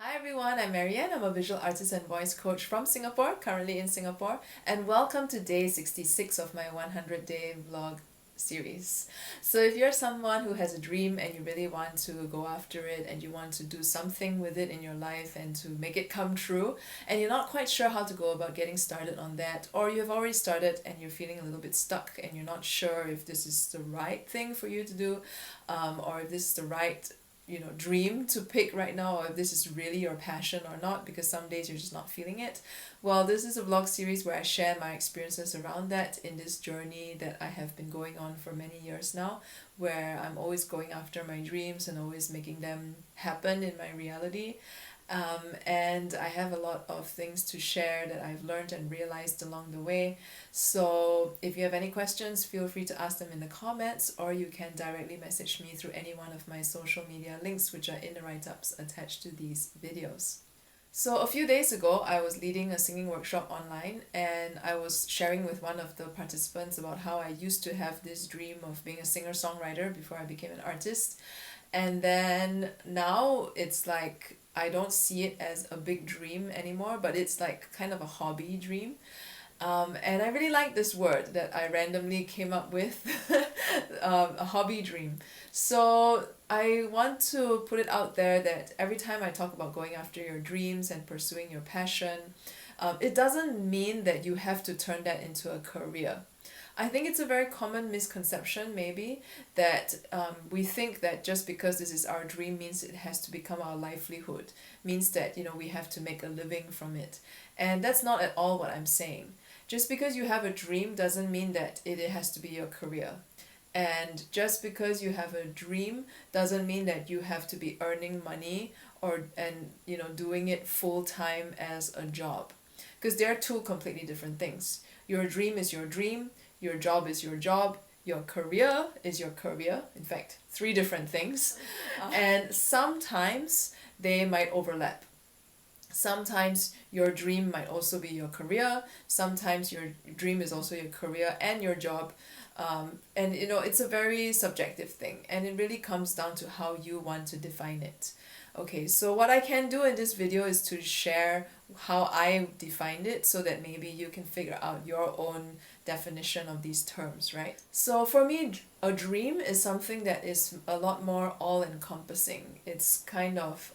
Hi everyone, I'm MaryAnn. I'm a visual artist and voice coach from Singapore, currently in Singapore, and welcome to day 66 of my 100-day vlog series. So if you're someone who has a dream and you really want to go after it and you want to do something with it in your life and to make it come true, and you're not quite sure how to go about getting started on that, or you've already started and you're feeling a little bit stuck and you're not sure if this is the right thing for you to do, or if this is the right dream to pick right now, or if this is really your passion or not, because some days you're just not feeling it. Well, this is a vlog series where I share my experiences around that in this journey that I have been going on for many years now, where I'm always going after my dreams and always making them happen in my reality. And I have a lot of things to share that I've learned and realized along the way. So if you have any questions, feel free to ask them in the comments, or you can directly message me through any one of my social media links, which are in the write-ups attached to these videos. So a few days ago, I was leading a singing workshop online, and I was sharing with one of the participants about how I used to have this dream of being a singer-songwriter before I became an artist. And then now it's like I don't see it as a big dream anymore, but it's like kind of a hobby dream. And I really like this word that I randomly came up with, a hobby dream. So I want to put it out there that every time I talk about going after your dreams and pursuing your passion, it doesn't mean that you have to turn that into a career. I think it's a very common misconception, maybe, that we think that just because this is our dream means it has to become our livelihood, means that, we have to make a living from it. And that's not at all what I'm saying. Just because you have a dream doesn't mean that it has to be your career. And just because you have a dream doesn't mean that you have to be earning money doing it full time as a job. Because they're two completely different things. Your dream is your dream, your job is your job, your career is your career. In fact, three different things. And sometimes they might overlap. Sometimes your dream might also be your career. Sometimes your dream is also your career and your job. It's a very subjective thing, and it really comes down to how you want to define it. Okay, so what I can do in this video is to share how I defined it so that maybe you can figure out your own definition of these terms, right? So for me, a dream is something that is a lot more all-encompassing. It's kind of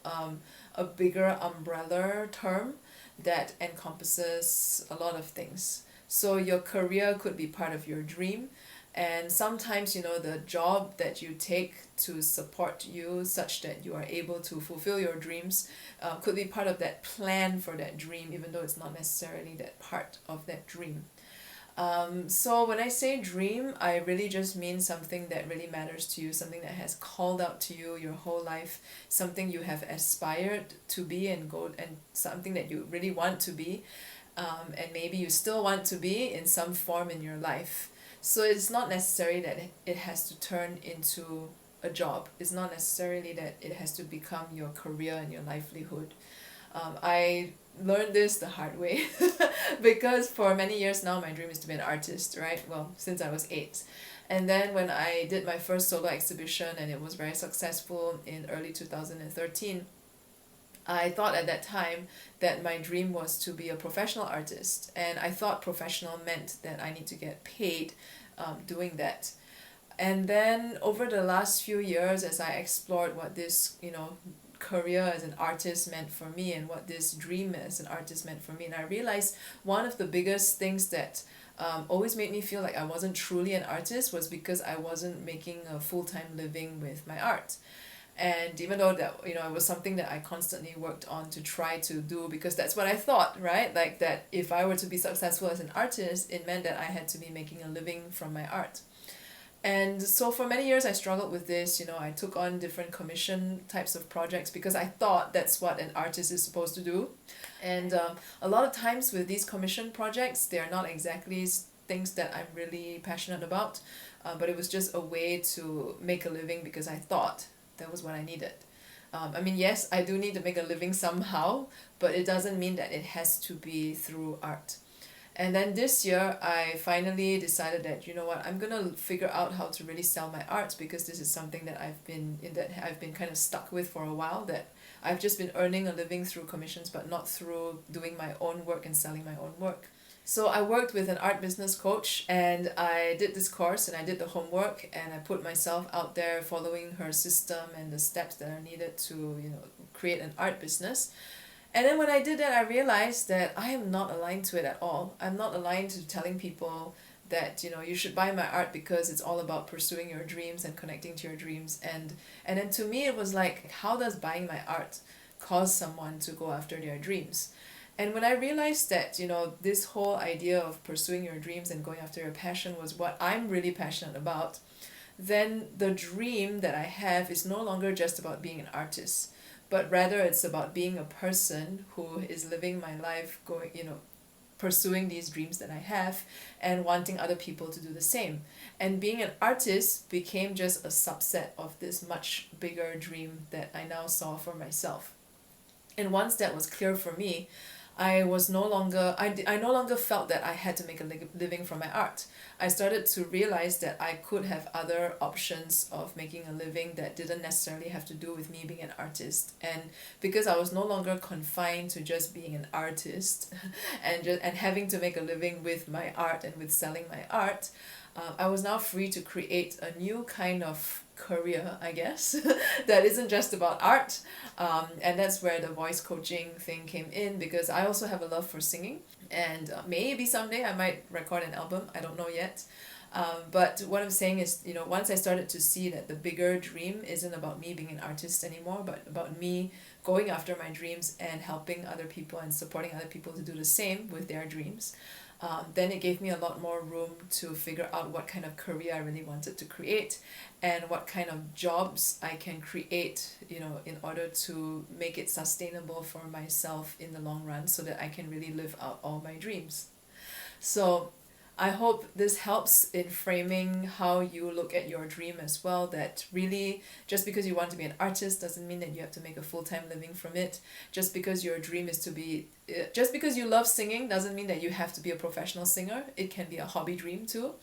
a bigger umbrella term that encompasses a lot of things. So your career could be part of your dream, and sometimes the job that you take to support you such that you are able to fulfill your dreams could be part of that plan for that dream, even though it's not necessarily that part of that dream. So when I say dream, I really just mean something that really matters to you, something that has called out to you your whole life, something you have aspired to be and something that you really want to be, and maybe you still want to be in some form in your life. So it's not necessary that it has to turn into a job. It's not necessarily that it has to become your career and your livelihood. I learned this the hard way because for many years now my dream is to be an artist, right? Well, since I was 8. And then when I did my first solo exhibition and it was very successful in early 2013, I thought at that time that my dream was to be a professional artist, and I thought professional meant that I need to get paid doing that. And then over the last few years, as I explored what this career as an artist meant for me and what this dream as an artist meant for me, and I realized one of the biggest things that always made me feel like I wasn't truly an artist was because I wasn't making a full-time living with my art. And even though that it was something that I constantly worked on to try to do, because that's what I thought, right? Like that if I were to be successful as an artist, it meant that I had to be making a living from my art. And so for many years I struggled with this. I took on different commission types of projects because I thought that's what an artist is supposed to do. And a lot of times with these commission projects, they're not exactly things that I'm really passionate about, but it was just a way to make a living because I thought that was what I needed. Yes, I do need to make a living somehow, but it doesn't mean that it has to be through art. And then this year, I finally decided that, you know what, I'm gonna figure out how to really sell my art, because this is something that I've been kind of stuck with for a while, that I've just been earning a living through commissions, but not through doing my own work and selling my own work. So I worked with an art business coach, and I did this course and I did the homework, and I put myself out there following her system and the steps that are needed to, create an art business. And then when I did that, I realized that I am not aligned to it at all. I'm not aligned to telling people that, you should buy my art because it's all about pursuing your dreams and connecting to your dreams. And then to me, it was like, how does buying my art cause someone to go after their dreams? And when I realized that, this whole idea of pursuing your dreams and going after your passion was what I'm really passionate about, then the dream that I have is no longer just about being an artist, but rather it's about being a person who is living my life going, pursuing these dreams that I have and wanting other people to do the same. And being an artist became just a subset of this much bigger dream that I now saw for myself. And once that was clear for me, I no longer felt that I had to make a living from my art. I started to realize that I could have other options of making a living that didn't necessarily have to do with me being an artist. And because I was no longer confined to just being an artist and having to make a living with my art and with selling my art, I was now free to create a new kind of career, I guess, that isn't just about art. And that's where the voice coaching thing came in, because I also have a love for singing, and maybe someday I might record an album. I don't know yet. But what I'm saying is, once I started to see that the bigger dream isn't about me being an artist anymore, but about me going after my dreams and helping other people and supporting other people to do the same with their dreams, then it gave me a lot more room to figure out what kind of career I really wanted to create and what kind of jobs I can create, in order to make it sustainable for myself in the long run, so that I can really live out all my dreams. So I hope this helps in framing how you look at your dream as well, that really just because you want to be an artist doesn't mean that you have to make a full-time living from it. Just because your dream is to be, just because you love singing doesn't mean that you have to be a professional singer. It can be a hobby dream too.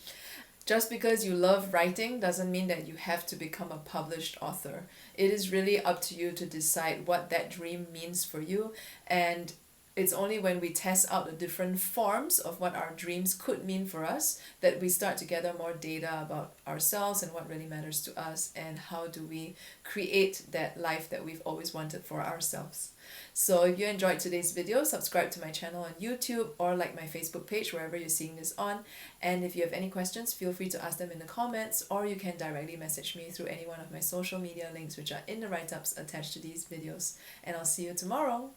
Just because you love writing doesn't mean that you have to become a published author. It is really up to you to decide what that dream means for you, and it's only when we test out the different forms of what our dreams could mean for us that we start to gather more data about ourselves and what really matters to us, and how do we create that life that we've always wanted for ourselves. So if you enjoyed today's video, subscribe to my channel on YouTube or like my Facebook page wherever you're seeing this on. And if you have any questions, feel free to ask them in the comments, or you can directly message me through any one of my social media links, which are in the write-ups attached to these videos. And I'll see you tomorrow.